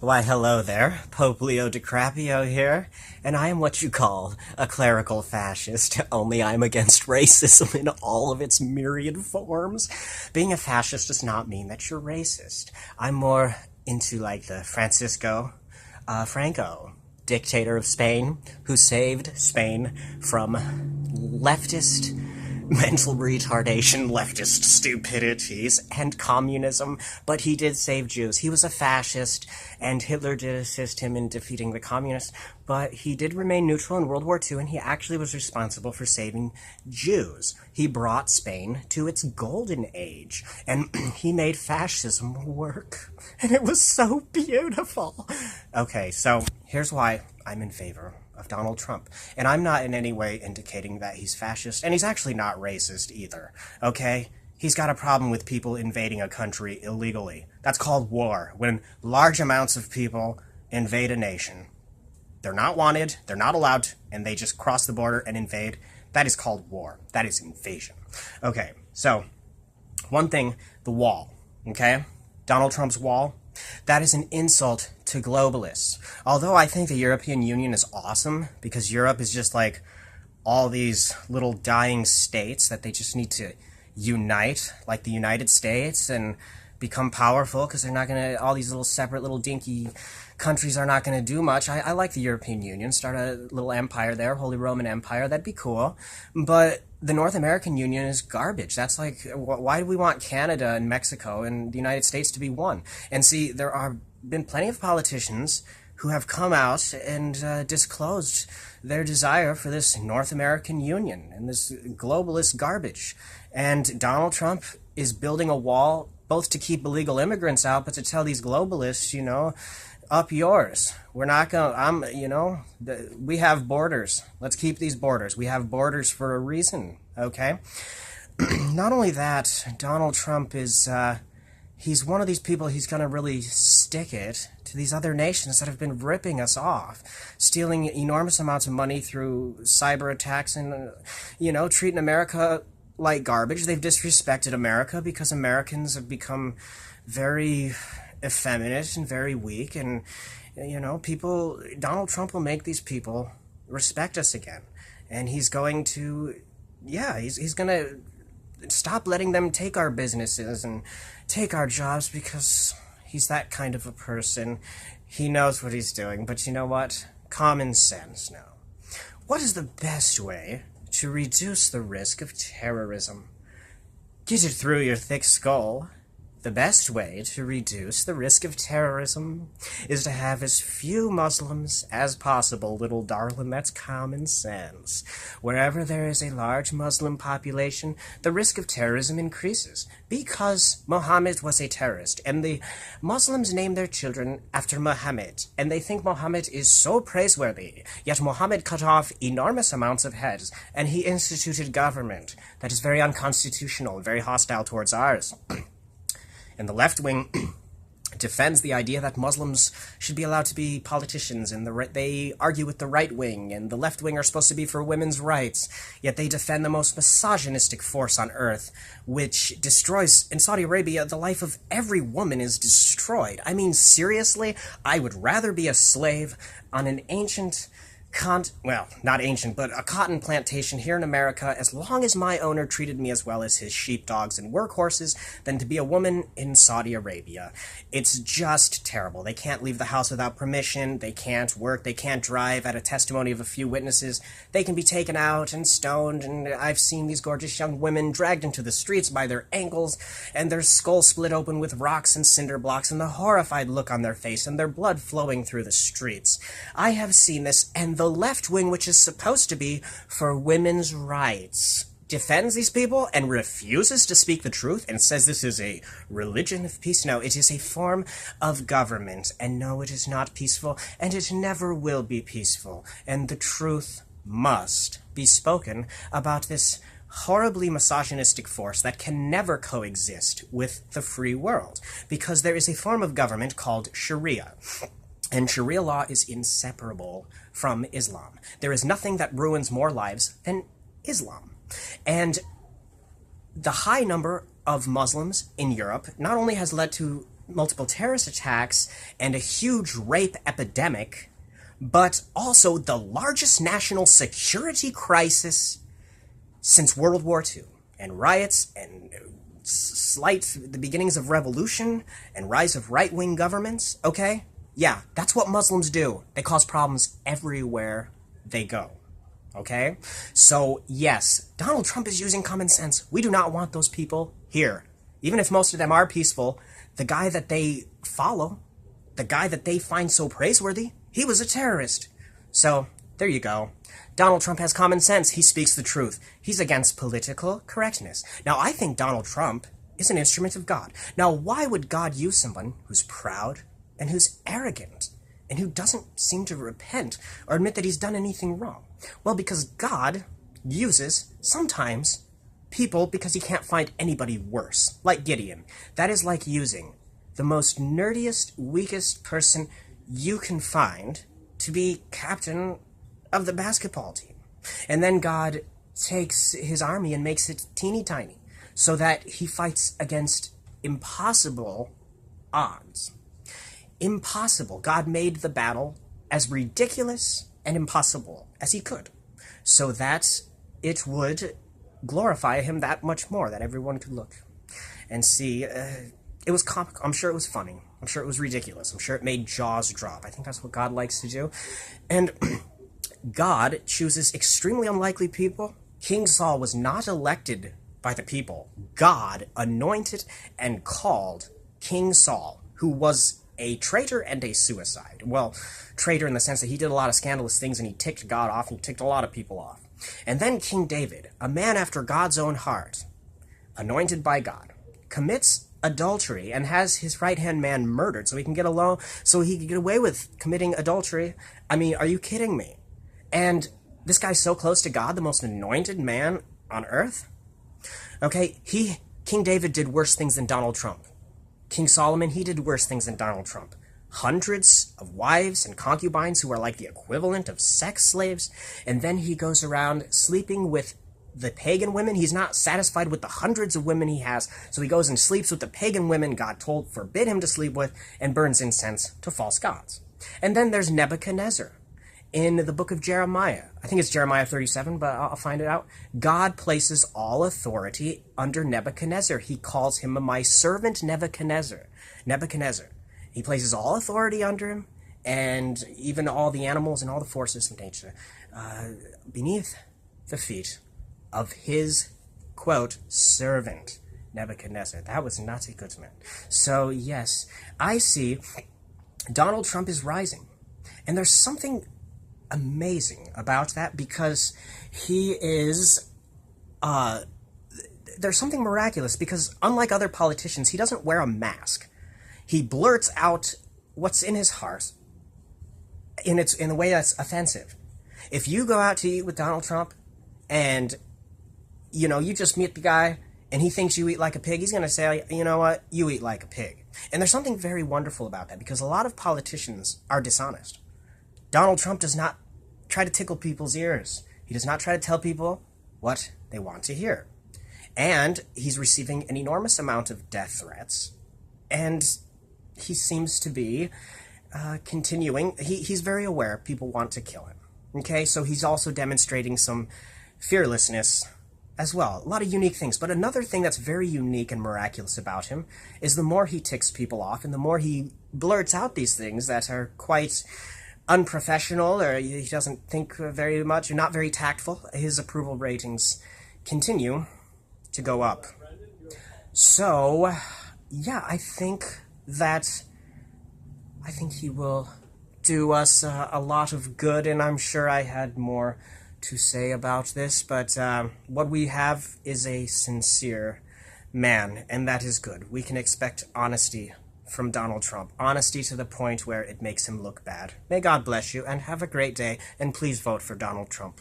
Why, hello there. Pope Leo DiCaprio here, and I am what you call a clerical fascist, only I'm against racism in all of its myriad forms. Being a fascist does not mean that you're racist. I'm more into, like, the Franco, dictator of Spain, who saved Spain from leftist mental retardation, leftist stupidities, and communism, but he did save Jews. He was a fascist, and Hitler did assist him in defeating the communists, but he did remain neutral in World War II, and he actually was responsible for saving Jews. He brought Spain to its golden age, and he made fascism work. And it was so beautiful. Okay, so here's why I'm in favor of Donald Trump. And I'm not in any way indicating that he's fascist, and he's actually not racist either, okay? He's got a problem with people invading a country illegally. That's called war. When large amounts of people invade a nation, they're not wanted, they're not allowed, and they just cross the border and invade. That is called war. That is invasion. Okay, so one thing, the wall, okay? Donald Trump's wall, that is an insult to globalists. Although I think the European Union is awesome, because Europe is just like all these little dying states that they just need to unite, like the United States, and become powerful, because they're not going to, all these little separate little dinky countries are not going to do much. I like the European Union, start a little empire there, Holy Roman Empire, that'd be cool. But the North American Union is garbage. That's like, why do we want Canada and Mexico and the United States to be one? And see, there are been plenty of politicians who have come out and disclosed their desire for this North American Union and this globalist garbage. And Donald Trump is building a wall both to keep illegal immigrants out, but to tell these globalists, up yours. We're not going, we have borders. Let's keep these borders. We have borders for a reason, okay? Not only that, Donald Trump is, he's one of these people, he's going to really stick it to these other nations that have been ripping us off, stealing enormous amounts of money through cyber attacks and, treating America like garbage. They've disrespected America because Americans have become very effeminate and very weak, and Donald Trump will make these people respect us again, and he's going to he's going to stop letting them take our businesses and take our jobs, because he's that kind of a person. He knows what he's doing. But you know what? Common sense now. What is the best way to reduce the risk of terrorism? Get it through your thick skull. The best way to reduce the risk of terrorism is to have as few Muslims as possible, little darling. That's common sense. Wherever there is a large Muslim population, the risk of terrorism increases, because Muhammad was a terrorist, and the Muslims name their children after Muhammad, and they think Muhammad is so praiseworthy. Yet Muhammad cut off enormous amounts of heads, and he instituted government that is very unconstitutional and very hostile towards ours. And the left wing defends the idea that Muslims should be allowed to be politicians, and they argue with the right wing, and the left wing are supposed to be for women's rights, yet they defend the most misogynistic force on earth, which destroys, in Saudi Arabia, the life of every woman is destroyed. I mean, seriously, I would rather be a slave on an ancient not ancient, but a cotton plantation here in America, as long as my owner treated me as well as his sheepdogs and workhorses, than to be a woman in Saudi Arabia. It's just terrible. They can't leave the house without permission, they can't work, they can't drive at a testimony of a few witnesses, they can be taken out and stoned, and I've seen these gorgeous young women dragged into the streets by their ankles, and their skulls split open with rocks and cinder blocks, and the horrified look on their face, and their blood flowing through the streets. I have seen this, and the left wing, which is supposed to be for women's rights, defends these people and refuses to speak the truth and says this is a religion of peace. No, it is a form of government, and no, it is not peaceful, and it never will be peaceful, and the truth must be spoken about this horribly misogynistic force that can never coexist with the free world, because there is a form of government called Sharia. And Sharia law is inseparable from Islam. There is nothing that ruins more lives than Islam. And the high number of Muslims in Europe not only has led to multiple terrorist attacks and a huge rape epidemic, but also the largest national security crisis since World War II, and riots and the beginnings of revolution and rise of right-wing governments, okay? Yeah, that's what Muslims do. They cause problems everywhere they go, okay? So, yes, Donald Trump is using common sense. We do not want those people here. Even if most of them are peaceful, the guy that they follow, the guy that they find so praiseworthy, he was a terrorist. So, there you go. Donald Trump has common sense. He speaks the truth. He's against political correctness. Now, I think Donald Trump is an instrument of God. Now, why would God use someone who's proud and who's arrogant and who doesn't seem to repent or admit that he's done anything wrong? Well, because God uses, sometimes, people because he can't find anybody worse, like Gideon. That is like using the most nerdiest, weakest person you can find to be captain of the basketball team. And then God takes his army and makes it teeny tiny so that he fights against impossible odds. Impossible. God made the battle as ridiculous and impossible as he could so that it would glorify him that much more, that everyone could look and see. It was comical. I'm sure it was funny. I'm sure it was ridiculous. I'm sure it made jaws drop. I think that's what God likes to do. And God chooses extremely unlikely people. King Saul was not elected by the people. God anointed and called King Saul, who was a traitor and a suicide. Well, traitor in the sense that he did a lot of scandalous things and he ticked God off and he ticked a lot of people off. And then King David, a man after God's own heart, anointed by God, commits adultery and has his right-hand man murdered so he can get away with committing adultery. I mean, are you kidding me? And this guy's so close to God, the most anointed man on earth. Okay, King David did worse things than Donald Trump. King Solomon, he did worse things than Donald Trump. Hundreds of wives and concubines who are like the equivalent of sex slaves, and then he goes around sleeping with the pagan women. He's not satisfied with the hundreds of women he has, so he goes and sleeps with the pagan women God forbid him to sleep with, and burns incense to false gods. And then there's Nebuchadnezzar. In the book of Jeremiah, I think it's Jeremiah 37, but I'll find it out. God places all authority under Nebuchadnezzar. He calls him my servant Nebuchadnezzar. He places all authority under him, and even all the animals and all the forces of nature beneath the feet of his, quote, servant Nebuchadnezzar. That was not a good man. So, yes, I see Donald Trump is rising. And there's something amazing about that because he is, there's something miraculous because unlike other politicians, he doesn't wear a mask. He blurts out what's in his heart in a way that's offensive. If you go out to eat with Donald Trump and, you just meet the guy and he thinks you eat like a pig, he's going to say, you know what, you eat like a pig. And there's something very wonderful about that because a lot of politicians are dishonest. Donald Trump does not try to tickle people's ears. He does not try to tell people what they want to hear. And he's receiving an enormous amount of death threats. And he seems to be continuing. He's very aware people want to kill him. Okay, so he's also demonstrating some fearlessness as well. A lot of unique things. But another thing that's very unique and miraculous about him is the more he ticks people off and the more he blurts out these things that are quite unprofessional, or he doesn't think very much, or not very tactful, his approval ratings continue to go up. So, yeah, I think he will do us a lot of good, and I'm sure I had more to say about this, but what we have is a sincere man, and that is good. We can expect honesty from Donald Trump. Honesty to the point where it makes him look bad. May God bless you, and have a great day, and please vote for Donald Trump.